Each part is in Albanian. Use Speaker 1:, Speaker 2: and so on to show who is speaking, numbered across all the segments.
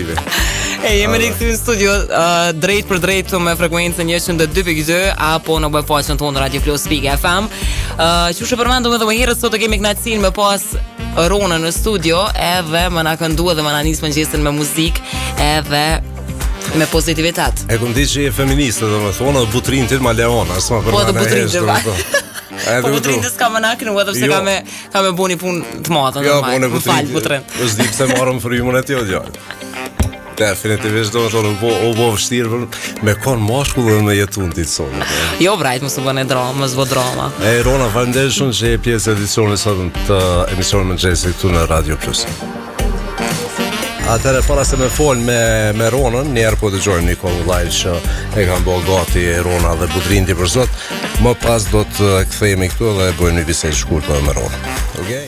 Speaker 1: pozitivi.
Speaker 2: Jemi rikthyer në studio drejt për drejt këtu me frekuencën 102.2 apo në webfaqen tonë Radio Plus.fm. Që përmendëm edhe më herët sot kemi kënaqësinë me pas Ronën në studio, edhe më na këndua dhe më na nis mëngjesin me muzikë edhe me pozitivitet.
Speaker 1: E kundi që je feministe, domethënë, butrin ti ma leona, s'ma për.
Speaker 2: Po të butrin ti. Po butrin ti s'ka më naknu, edhe pse ka me buni punë të madhe.
Speaker 1: Jo, po fal butrin. Është di pse marrëm frymën e tij djalë. Definitivisht do të thonë u bë vështirë me kon mashkull dhe me jetun ti sot.
Speaker 2: Jo vrajt, mos u bën drama, mos vë drama.
Speaker 1: Rona, faleminderit shumë që je pjesë e edicionit sot të emisionit Mëngjesi këtu në Radio Plus. Atëherë para se me fol me Ronën, njerë po dëgjojmë një kohë live që e kanë bërë gati Rona dhe Budrinti për sot. Më pas do të kthehemi këtu dhe bëjmë një bisedë shkurtër me Ronën. Okej?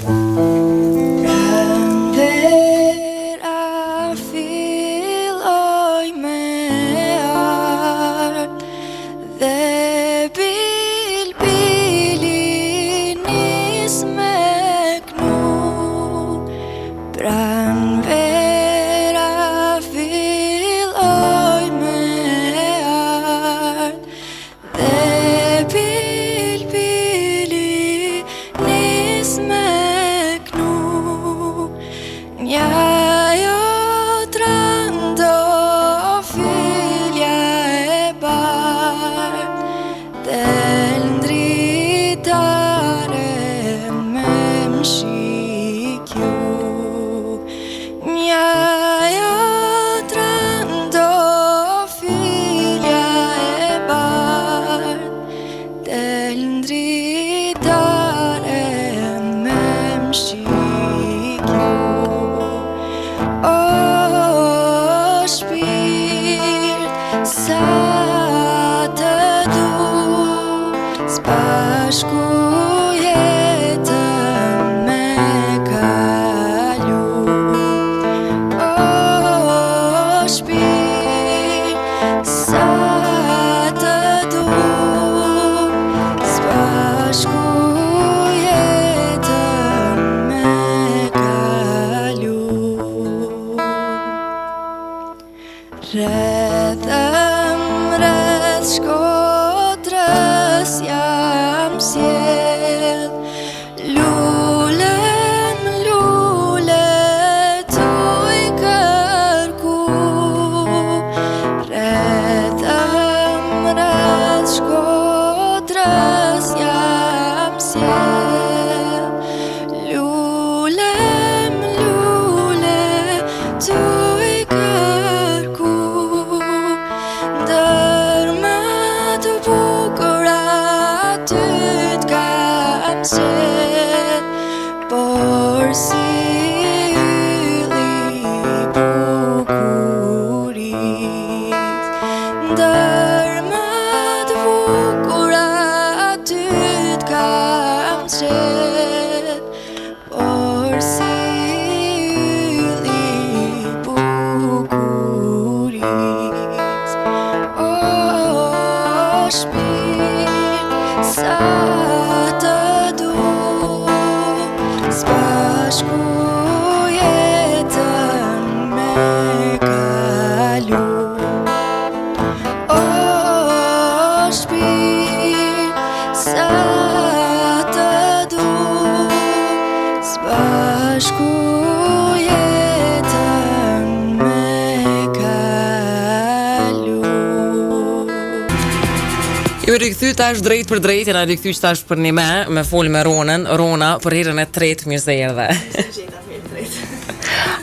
Speaker 2: Rikthyer tash drejt për drejt, na rikthyer tash për një me fol me Ronën. Rona për herën e tretë mirë se erdhe.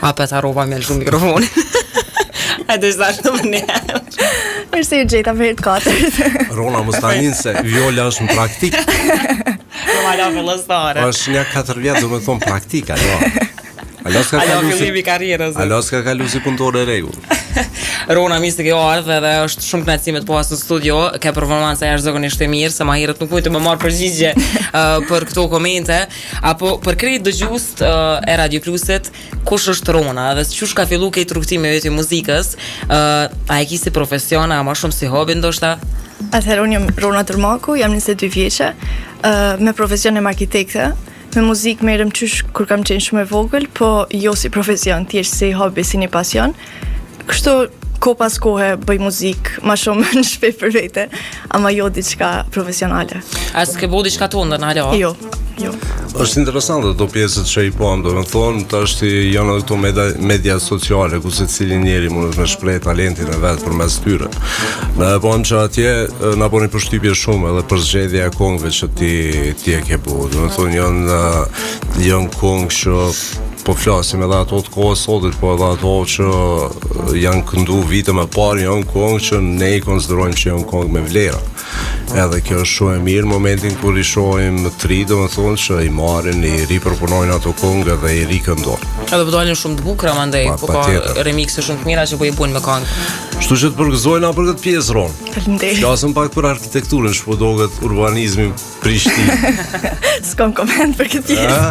Speaker 2: A pa ta rova me shumë mikrofon. Hajde tash të më.
Speaker 3: Mirë se gjeta për herë të katërt.
Speaker 1: Rona mos tani se vjola është në praktik.
Speaker 2: Normala fillestare.
Speaker 1: Është një 4 vjet, do të thon praktika, jo.
Speaker 2: Alo fillimi karrierës.
Speaker 1: Alo s'ka kalu si punëtore rregull.
Speaker 2: Rona mi se kjo ardhe dhe është shumë kënaqësi të pas në studio. Ka performanca jashtëzakonisht e mirë, se më herët nuk mund të më marr përgjigje për këto komente apo për krejt dëgjues e Radio Plusit, kush është Rona dhe çush ka filluar këtë rrugtime vetë muzikës, a e ki si profesion, a më shumë si hobi ndoshta?
Speaker 3: Atëherë unë jam Rona Tërmaku, jam 22 vjeçë, me profesion e arkitekte. Me muzikë merrem qysh kur kam qenë shumë e vogël, po jo si profesion, thjesht si hobi, si një pasion. Kështu ko pas kohe bëj muzikë ma shumë në shtëpi për vete, ama jo diçka profesionale.
Speaker 2: A s'ke bo diçka tonë në hala?
Speaker 3: Jo.
Speaker 1: Është interesante ato pjesët që i pam, do të thonë, tash janë ato media sociale ku secili njeri mund të shpreh talentin e vet përmes tyre. Ne e pam që atje na bëni përshtypje shumë edhe për zgjedhja e këngëve që ti e ke bu. Do të thonë janë këngë që po flasim edhe ato të kohës sotit, po edhe ato që janë këndu vite më parë, janë këngë që ne i konsiderojmë që janë këngë me vlera. Edhe kjo është shumë e mirë momentin kur i shohim të ri, do të thonë që i marrin, i ripërpunojnë ato këngë dhe i rikëndojnë.
Speaker 2: Edhe po dalin shumë të bukura mandej, po ka remixe shumë të mira që po i bujnë me këngë.
Speaker 1: Kështu që të përgëzojna për këtë pjesë, Ron.
Speaker 3: Faleminderit.
Speaker 1: Flasëm pak për arkitekturën, shpo doget urbanizmi Prishtinë.
Speaker 3: S'kam koment për këtë pjesë.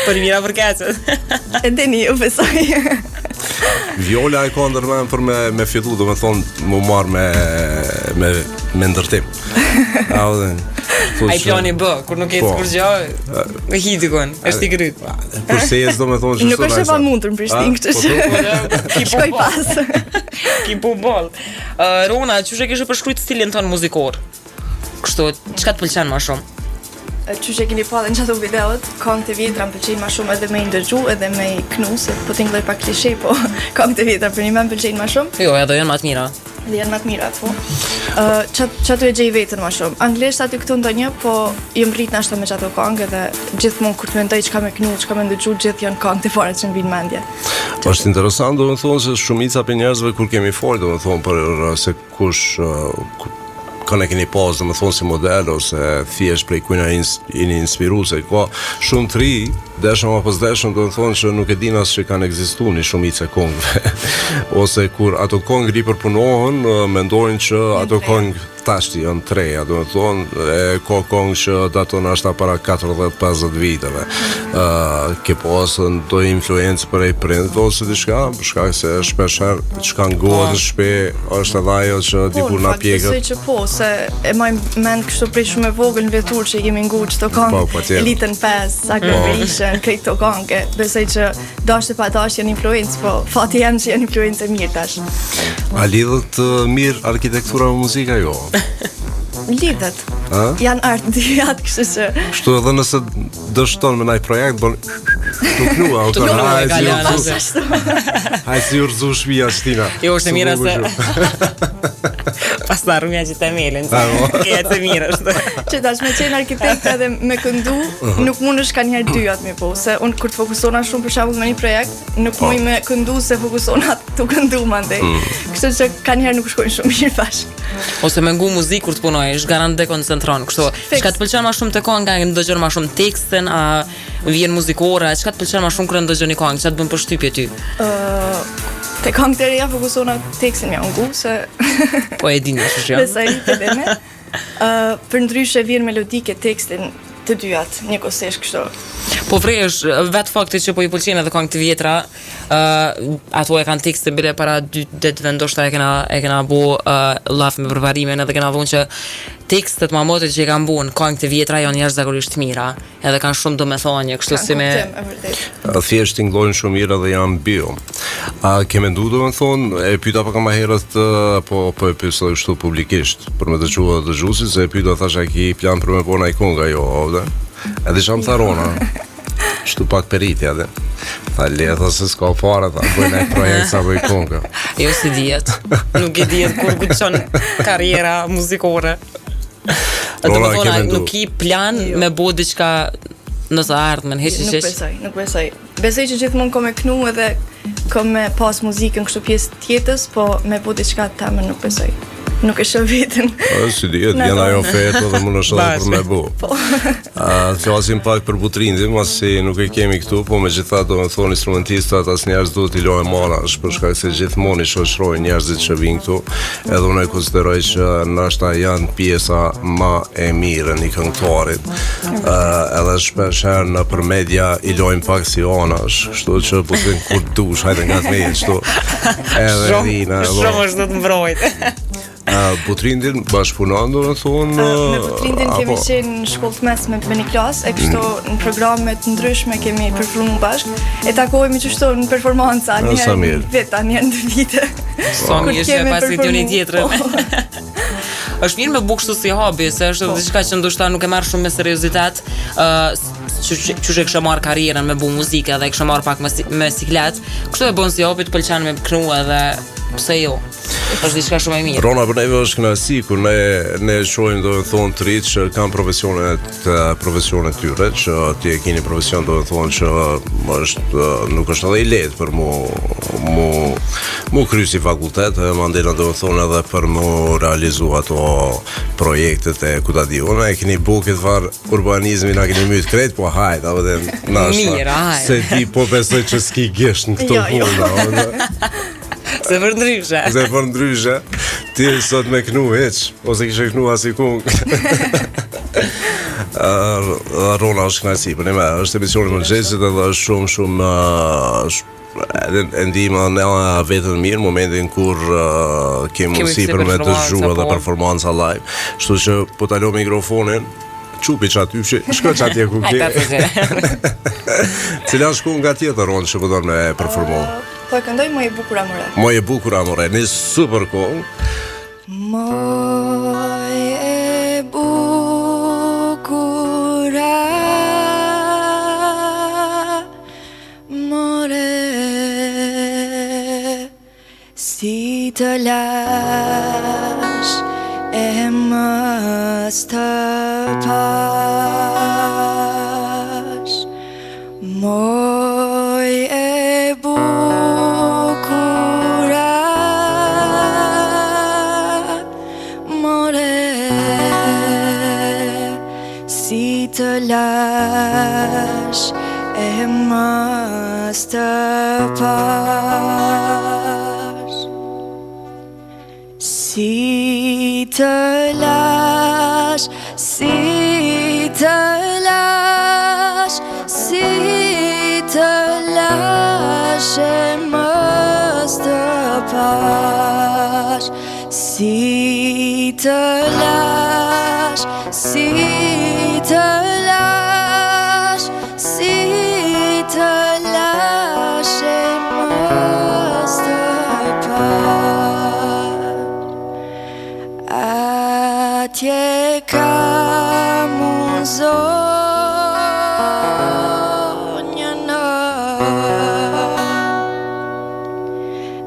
Speaker 2: Për mira për kecet.
Speaker 3: E dini ju besoj.
Speaker 1: Viola e ka ndërmend për me fillu, do me thonë, mu marrë me ndërtim.
Speaker 2: Ai plani bë, kur nuk e të kur gjë, me hitikon, është i gryt.
Speaker 1: Përse jes do me thonë që
Speaker 3: nuk është e pamundur në Prishtinë, kështu që shkoj pas.
Speaker 2: Ki po boll. Rona, çush e kishe përshkruajt stilin ton muzikor? Kështu, çka të pëlqen më shumë?
Speaker 3: Qysh e keni pa dhe në qato videot, këngët e vjetra më pëlqejnë ma shumë edhe me i ndërgju edhe me i knu, se po t'inglloj pak klishe, po këngët e vjetra për një me më pëlqejnë ma shumë.
Speaker 2: Jo, edhe janë ma të mira.
Speaker 3: Dhe janë ma të mira, po. Qato e gjej vetën ma shumë. Anglisht aty këtu ndonjë, po jëm rrit nashta me qato këngë edhe gjithmonë kur të mendoj çka me knu, çka me ndërgju, gjithë janë këngët e fara që më vinë mendje.
Speaker 1: Është interesant, do të thonë se shumica për njerëzve kur kemi folë, do të thonë për se kush kanë keni pas, do të thonë si model ose thjesht prej kujna jeni inspiruese, ka shumë të ri, deshëm apo s'deshëm, do të thonë që nuk e din as që kanë ekzistuar një shumicë këngëve. Ose kur ato këngë ripërpunohen, mendojnë që ato këngë tashti janë treja, do të thonë, ka këngë që daton ashta para 40-50 viteve. Ke pasën do influencë për e prindit ose diçka, për shkak se shpeshherë çka ngohet në shtëpi është edhe ajo që dikur na pjekët.
Speaker 3: Besoj që po, se e majmë mend kështu prej shumë e vogël në vetur që i kemi ngu çdo këngë, Elitën 5, Aggravation, këto këngë. Besoj që dashje pa dashje janë influencë, po fati jam që janë influencë mirë tash.
Speaker 1: A lidhet mirë arkitektura me muzika jo?
Speaker 3: Lidhet. Janë art dyat, kështu që.
Speaker 1: Kështu edhe nëse dështon me ndaj projekt, bën tu knua, hajde si urzu shpia shtina.
Speaker 2: Jo, është e mira se pas ta rrumja që të melin, e të mirë është.
Speaker 3: Që tash me qenë arkitekt edhe me këndu, nuk mund është ka njerë dyat me po, se unë kur të fokusona shumë për shembull me një projekt, nuk muj me këndu se fokusona të këndu mandej. Kështu që ka njerë nuk shkojnë shumë mirë bashkë.
Speaker 2: Ose me ngu muzikë kur të punoj, është garant dekoncentron. Kështu, çka të pëlqen më shumë te kënga, ndëgjon më shumë tekstin, a vjen muzikore, çka të pëlqen më shumë kur ndëgjon një këngë, çka të bën përshtypje ty?
Speaker 3: Te këngët e reja fokusona tekstin me ngu se
Speaker 2: po e dini që janë.
Speaker 3: Besoj edhe me. Për ndryshe vjen melodike tekstin të dyat, njëkohësisht kështu.
Speaker 2: Po vresh, vetë fakti që po i pëlqen edhe këngë të vjetra, ato e kanë tekste bile para 2 ditëve ndoshta e kena bu laf me përparimin edhe kena thonë që tekstet mamotit që i kanë bu në këngë të vjetra janë jashtëzakonisht mira, edhe kanë shumë domethënie, kështu si me
Speaker 1: thjesht tingëllojnë shumë mirë dhe janë bio. A ke menduar domethënë, e pyeta pak më herët, po e pyesoj kështu publikisht për me dëgjuar dëgjuesit, se e pyeta thash a ke plan për me bëna ai këngë jo, edhe çam tharona. Shtu pak peritja dhe tha letha se s'ka fare, tha bëjnë e projekt sa bëj këngë.
Speaker 2: Jo si dijet, nuk e dijet kur guxon karriera muzikore. Nuk i plan me bo diçka në të ardhmen,
Speaker 3: Nuk besoj. Besoj që gjithmonë ko me knu edhe ko me pas muzikën kështu pjesë tjetës, po me bo diçka të temë nuk besoj. Nuk e shoh vetën.
Speaker 1: Si dihet, vjen ajo ofertë dhe mund është edhe për me bu. Flasim pak për butrindin, masi nuk e kemi këtu, po megjithatë do të thonë instrumentistat asnjëherë s'duhet t'i lojë manash, për shkak se gjithmonë i shoqërojnë njerëzit që vinë këtu, edhe unë e konsideroj që ndoshta janë pjesa më e mirë në këngëtarit. Edhe shpeshherë në për media i lojnë pak si anash, kështu që po të kur dush, hajde nga të me kështu. Edhe rina.
Speaker 2: Shumë është do të mbrojt.
Speaker 1: Butrindin bashkëpunon do të thonë
Speaker 3: Me Butrindin kemi qenë në shkollë të mesme me një klasë, e kështu në programe të ndryshme kemi performuar bashkë, e takohemi kështu në performanca, një herë vetë, një herë në vite.
Speaker 2: Sa mirë që pasi njëri tjetrën. Është mirë me bu kështu si hobi, se është diçka që ndoshta nuk e marr shumë me seriozitet. Që e kësha marrë karrierën me bu muzikë dhe e kësha marrë pak me siklet, kështu e bën si hobi të pëlqen me knu edhe pse jo. Është diçka shumë e mirë.
Speaker 1: Rona për neve është kënaqësi kur ne shohim do të thonë të rinj që kanë profesionet tyre, që ti e keni profesion do të thonë që nuk është edhe i lehtë për mu kry si fakultet, mandela do të thonë edhe për mu realizu ato projektet e ku ta di. Unë e keni bu këtë farë urbanizmi, na keni myt krejt, po hajt, apo dhe
Speaker 2: Mirë, hajt.
Speaker 1: Se ti po besoj që s'ki gisht në këto punë.
Speaker 2: Se për ndryshe.
Speaker 1: Se për ndryshe, ti sot me knu heq, ose kishe knu asikun. Rona është kënaqësi, për ne është emisioni mëngjesit edhe është shumë e ndihmë në vetën mirë momentin kur kemi mundësi për me dëgju edhe performanca live. Kështu që po ta lë mikrofonin, çupi çat yshi, shko çatje ku ke. Cila shku nga tjetër Ronë që po don me performuar.
Speaker 3: Po këndoj Moje bukur amore.
Speaker 1: Moje bukur amore, një super kohë.
Speaker 3: Moje bukur amore, si të lash e mës të pash. Moje bukur amore, si të lash e mës të pash. Si të lash, si të lash, si të lash e mës të pash. Si të lash, si të lash, si të lash e mës të pash. Atje kam unë zonjën,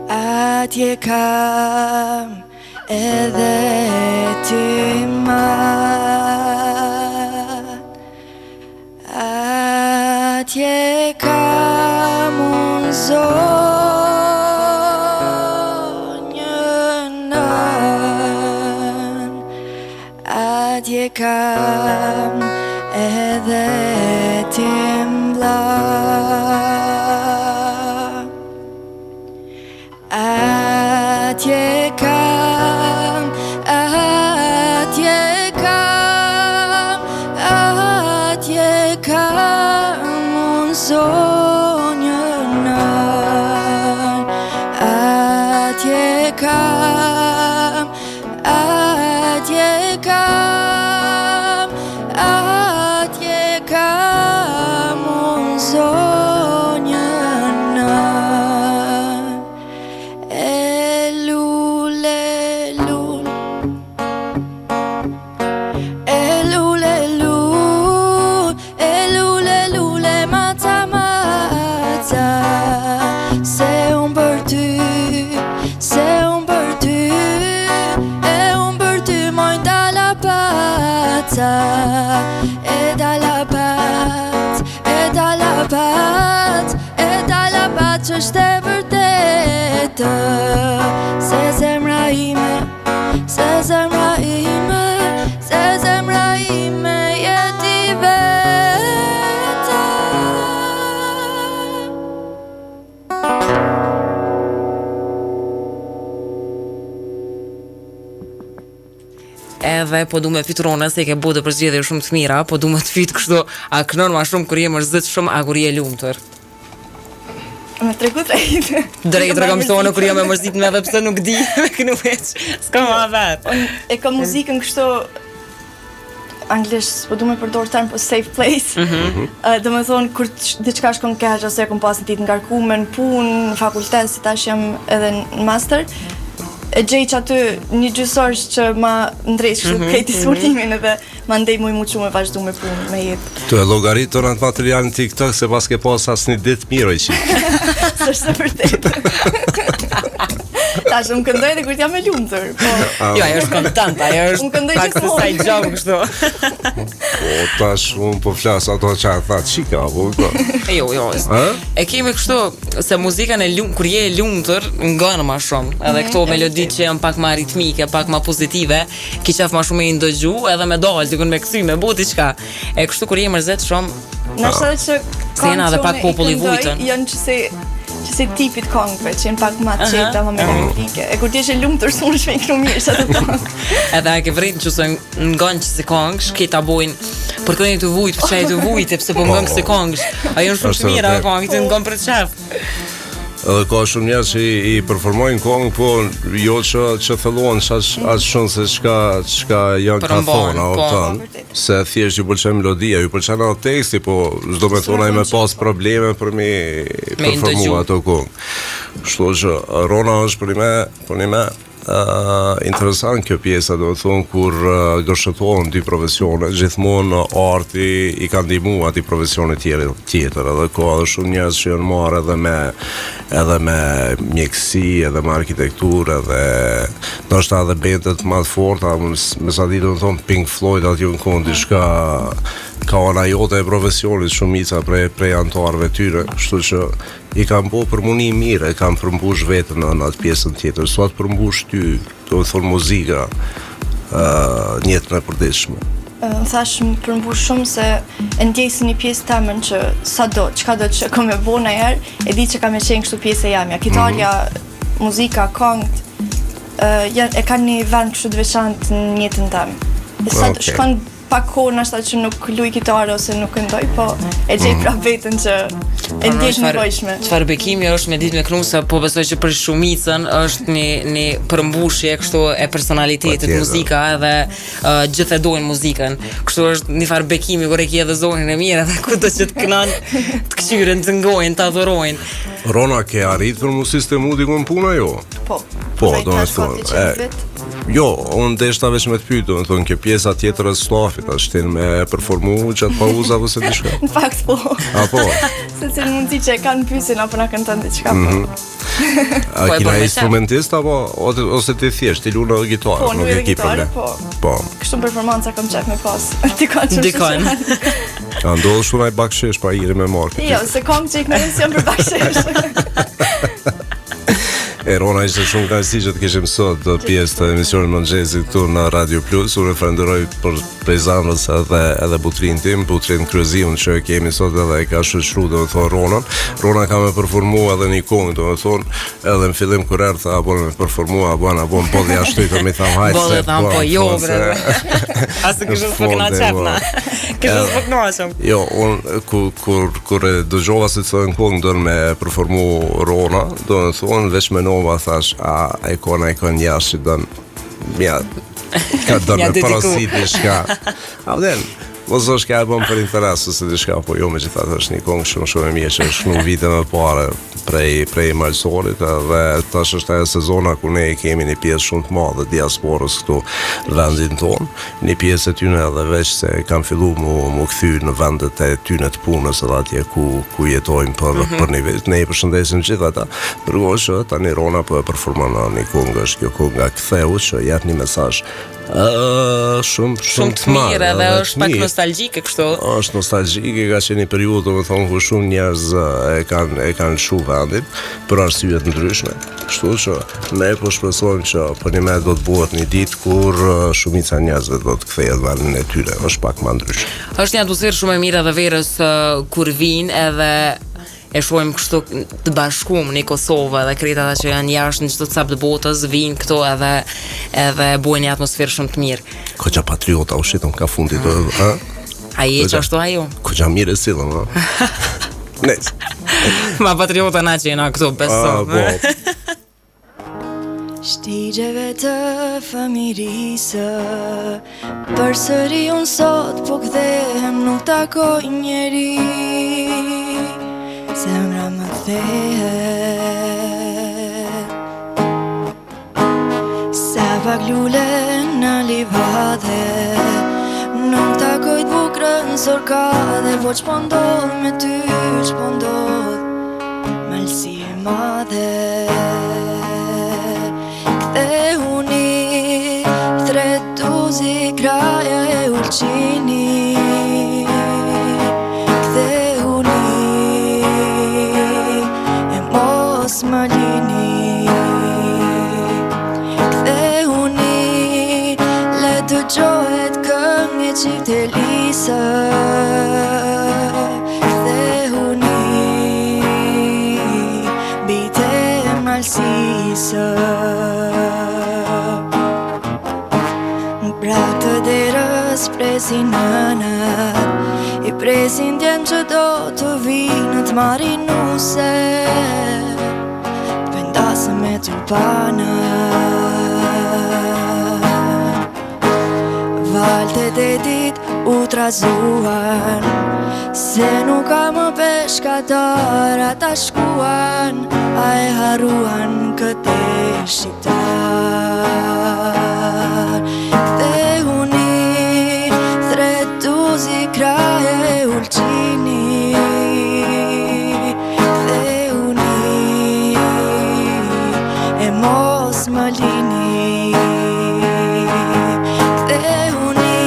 Speaker 3: atje kam edhe ti man, atje kam unë zonjën, atje kam edhe ti mbla. Atje kam, atje kam, atje kam unë zonjën, atje kam, atje kam, atje kam unë zonjën. E dalapat që është e vërtetë, se zemra ime, se zemra ime, se zemra ime jeti vetë.
Speaker 2: Edhe po du me fyt Rona, se ke bode për zgjedhje shumë të mira, po du me të fyt kështu, a kënon ma shumë kur je mërzit shumë, a kur je lumtur?
Speaker 3: Me tregu drejt.
Speaker 2: Drejt kam thonë kur jam e mërzit me edhe pse nuk di me kënu veç. S'ka ma vet.
Speaker 3: E ka muzikën kështu anglisht, po du me përdor term, po safe place. Do me thonë, kur diçka shkon keq, ose kom pas në ditë ngarkume në punë, në fakultet, si tash jam edhe në master, e gjej që aty një gjysor që ma ndrejt kështu krejt disponimin edhe ma ndej mu që me vazhdu me punë, me jetë.
Speaker 1: Tu e llogarit të rëndë material në TikTok se pas ke pas asë një ditë mirë i qitë.
Speaker 3: Së është të vërtet. Tash, më këndoj dhe kërët jam e lumëtër.
Speaker 2: Jo, ajo është kontant, ajo është pak të saj gjabë kështu.
Speaker 1: Po, tash, unë po flasë ato që a tha qika, po.
Speaker 2: Jo, e kemi kështu, se muzikën kur je e lumëtër, nganë ma shumë. Edhe këto melodit që janë pak ma ritmike, pak ma pozitive, ki qef ma shumë e ndëgju, edhe me dalë, dikun me këthy, me buti qka. E kështu kur je mërzet shumë,
Speaker 3: nështë edhe që
Speaker 2: kënë edhe pak populli vujtën.
Speaker 3: Janë që se tipit kongëve, që jenë pak ma qeta, ma melankike. E kur t'jeshe lumë të rësunë shme i kënu mirë që të kongë.
Speaker 2: Edhe e ke vritë që se nganë që si kongësh, këta bojnë, për kënë të vujtë, për që e të vujtë, pëse për nganë kësi kongësh. A jënë shumë të mira kongë, të nganë për të qefë.
Speaker 1: Edhe ka shumë njerëz që i performojnë kongë, po jo që thellohen as shumë se çka janë ka thonë, opton. Se thjesht ju pëlqen melodia, ju pëlqen ato teksti, po çdo me thonë ai me pas probleme për me performuar ato kongë. Kështu që Rona është për një interesant kjo pjesa, do të thonë, kur gërshëtohen dy profesione, gjithmonë arti i ka ndihmu ati profesione tjetër, edhe ka edhe shumë njerëz që janë marrë edhe me mjekësi, edhe me arkitekturë, edhe ndoshta edhe bendet më të forta, me sa ditë do të thonë Pink Floyd aty në kohë diçka ka ona jote e profesionit shumica prej antarëve tyre, kështu që i kam bo përmuni mirë, e kam përmbush vetën në atë pjesën tjetër, sa të përmbush ty, do të thonë muzika, njëtën e përditshme.
Speaker 3: Thash më përmbush shumë se e ndjej si një pjesë temën që çka do që kam e bo në herë, e di që kam e qenë kështu pjesë e jamja. Kitarja, muzika, kongët, e ka një vend kështu të veçantë në jetën temë. Sa shkon pak kohë nashta që nuk luj kitarë ose nuk këndoj, po e gjej prap vetën që e ndjesh nevojshme.
Speaker 2: Çfarë bekimi është me ditë me kënu, se po besoj që për shumicën është një përmbushje kështu e personalitetit muzika, edhe gjithë e dojnë muzikën. Kështu është një farë bekimi kur e ki edhe zonin e mirë, edhe kudo që të kënan, të këqyren, të ngojnë, të adhorojnë.
Speaker 1: Rona, ke arrit për mu sistemu dikun puna, jo?
Speaker 3: Po,
Speaker 1: do me thonë. Jo, unë deshta veç me të pyjtë, do me thonë, kjo pjesa tjetër e stafit, a shtin me performu gjatë pauza vëse t'i shka?
Speaker 3: Në fakt, po.
Speaker 1: A, po?
Speaker 3: Se cilë mund t'i që e kanë pysin, apo na këntan t'i qka, po.
Speaker 1: A kina instrumentist, apo, ose ti thjesht, ti lunë edhe gitarë?
Speaker 3: Po, nuk e gitarë, po. Kështu performanca kam qef me pas,
Speaker 2: Dikon.
Speaker 1: Ka ndodhë shumë ai bakshesh pa iri me market.
Speaker 3: Jo, se kongë që i kënërës jam për bakshesh.
Speaker 1: Rona, ishte shumë kënaqësi që të kishim sot pjesë të emisionit Mëngjesi këtu në Radio Plus. Unë falenderoj për pejzanës edhe butrin tim, butrin Kryeziun që kemi sot edhe e ka shoqëruar, do të thonë Ronën. Rona ka me performu edhe një kongë, do të thonë, edhe në fillim kur erdha apo me performu apo në bodhi ashtu të më tham hajt se
Speaker 2: po jo bre. Asë kishë s'pëkna qefna. Kishë s'pëknaqëm.
Speaker 1: Jo, unë kur e dëgjova se të kongë do me performu Rona, do të thonë veç me thash, e kona jashtë që ka dënë me parasit i shka. A vden, mos është ka album për interes ose diçka, po jo me që thashtë është një kongë shumë e mirë që është në vite më pare prej Malsorit, dhe tash është ajo sezona ku ne kemi një pjesë shumë të madhe diasporës këtu vendin tonë, një pjesë e tyne edhe veç se kam fillu mu këthy në vendet e tyne të punës edhe atje ku jetojmë për një vit. Ne i përshëndesim gjithë ata, përgoj që tani Rona po e performon një kongë, është kjo kongë nga Ktheu që jep një mesazh shumë të
Speaker 2: mirë, edhe është pak nostalgjike kështu.
Speaker 1: Është nostalgjike, ka qenë një periudhë, do të thonë, ku shumë njerëz e kanë lshu vendin për arsye të ndryshme. Kështu që ne po shpresojmë që për një me do të bëhet një ditë kur shumica njerëzve do të kthehet vendin e tyre, është pak më ndryshe.
Speaker 2: Është një atmosferë shumë e mirë edhe verës kur vinë edhe e shohim kështu të bashkuar në Kosovë dhe krejt ata që janë jashtë në çdo cep të botës vinë këtu edhe bojnë një atmosferë shumë të mirë.
Speaker 1: Koqa patriota u shitëm ka fundit,
Speaker 2: A je që ashtu ajo?
Speaker 1: Koqa mirë e sillëm, Nes.
Speaker 2: Ma patriota na që jena këtu, beso.
Speaker 3: Shtigjeve të famirisë përsëri unë sot po kthehem, nuk takoj njeri, zemra më kthehet. Sa pak lule në livade, nuk takoj t'bukrën sorkade, po ç'po ndodh me ty, ç'po ndodh, malsi e madhe. Kthehuni, thretuzi kraja e ulqini, kthehuni, e mos më lini, kthehuni, le të gjohet këngë e qift e lisë, kthehuni, bite malsisë. Brak të derës presin nënët, i presin djemë që do të vinë të marrin nuse, vendasën me tulpanët. Valte e detit u trazuan, se nuk ka më peshkatar, ata shkuan, a e haruan këtë shqiptar. Kthehuni, thretuzi kraja e ulqini, kthehuni, e mos më lini, kthehuni,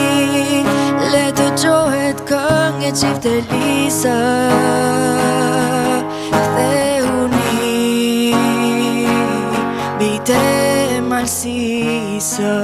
Speaker 3: le të gjohet këngë e qift e lisë, bite malsisë.